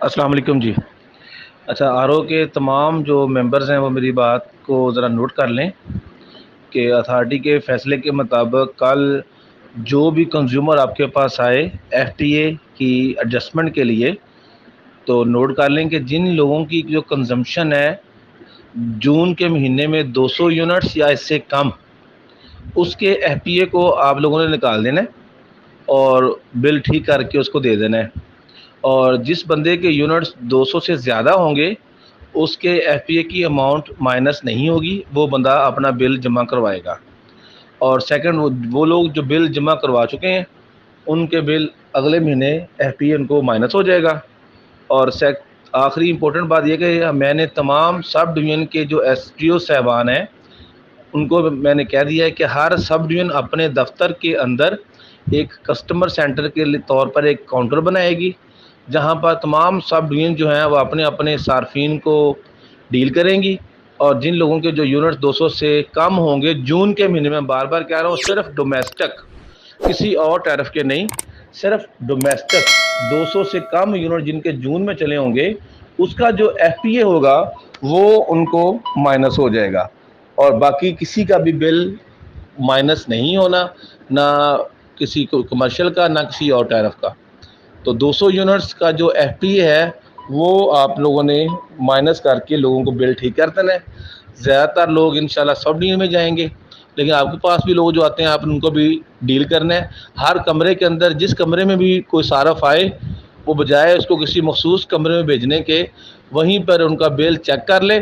السلام علیکم جی۔ اچھا، آر او کے تمام جو ممبرز ہیں وہ میری بات کو ذرا نوٹ کر لیں کہ اتھارٹی کے فیصلے کے مطابق کل جو بھی کنزیومر آپ کے پاس آئے ایف ٹی اے کی ایڈجسٹمنٹ کے لیے، تو نوٹ کر لیں کہ جن لوگوں کی جو کنزمپشن ہے جون کے مہینے میں 200 یونٹس یا اس سے کم، اس کے ایف پی اے کو آپ لوگوں نے نکال دینا ہے اور بل ٹھیک کر کے اس کو دے دینا ہے۔ اور جس بندے کے یونٹس 200 سے زیادہ ہوں گے اس کے ایف پی اے کی اماؤنٹ مائنس نہیں ہوگی، وہ بندہ اپنا بل جمع کروائے گا۔ اور سیکنڈ، وہ لوگ جو بل جمع کروا چکے ہیں ان کے بل اگلے مہینے ایف پی اے ان کو مائنس ہو جائے گا۔ اور آخری امپورٹنٹ بات یہ کہ میں نے تمام سب ڈویژن کے جو ایس ٹی او صاحبان ہیں ان کو میں نے کہہ دیا ہے کہ ہر سب ڈویژن اپنے دفتر کے اندر ایک کسٹمر سینٹر کے طور پر ایک کاؤنٹر بنائے گی، جہاں پر تمام سب ڈویژن جو ہیں وہ اپنے اپنے صارفین کو ڈیل کریں گی۔ اور جن لوگوں کے جو یونٹس 200 سے کم ہوں گے جون کے مہینے میں، بار بار کہہ رہا ہوں، صرف ڈومیسٹک، کسی اور ٹیرف کے نہیں، صرف ڈومیسٹک 200 سے کم یونٹ جن کے جون میں چلے ہوں گے، اس کا جو ایف پی اے ہوگا وہ ان کو مائنس ہو جائے گا، اور باقی کسی کا بھی بل مائنس نہیں ہونا، نہ کسی کو کمرشل کا، نہ کسی اور ٹیرف کا۔ تو 200 یونٹس کا جو ایف پی اے ہے وہ آپ لوگوں نے مائنس کر کے لوگوں کو بل ٹھیک کر دینا ہے۔ زیادہ تر لوگ انشاءاللہ سب ڈیل میں جائیں گے، لیکن آپ کے پاس بھی لوگ جو آتے ہیں آپ ان کو بھی ڈیل کرنا ہے۔ ہر کمرے کے اندر جس کمرے میں بھی کوئی صارف آئے، وہ بجائے اس کو کسی مخصوص کمرے میں بھیجنے کے، وہیں پر ان کا بل چیک کر لے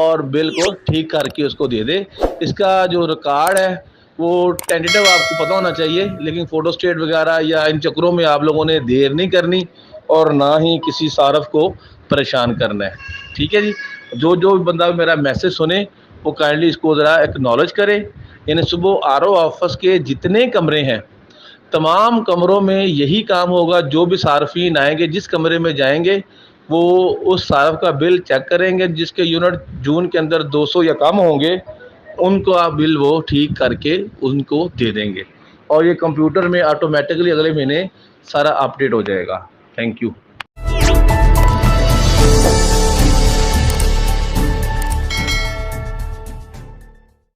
اور بل کو ٹھیک کر کے اس کو دے دے۔ اس کا جو ریکارڈ ہے وہ ٹینٹیٹو آپ کو پتہ ہونا چاہیے، لیکن فوٹو اسٹیٹ وغیرہ یا ان چکروں میں آپ لوگوں نے دیر نہیں کرنی اور نہ ہی کسی صارف کو پریشان کرنا ہے، ٹھیک ہے جی۔ جو بندہ میرا میسج سنے وہ کائنڈلی اس کو ذرا ایکنالج کرے۔ یعنی صبح آر او آفس کے جتنے کمرے ہیں تمام کمروں میں یہی کام ہوگا، جو بھی صارفین آئیں گے جس کمرے میں جائیں گے وہ اس صارف کا بل چیک کریں گے، جس کے یونٹ جون کے اندر 200 یا کم ہوں گے ان کو آپ بل وہ ٹھیک کر کے ان کو دے دیں گے، اور یہ کمپیوٹر میں آٹومیٹکلی اگلے مہینے سارا اپ ڈیٹ ہو جائے گا۔ Thank you.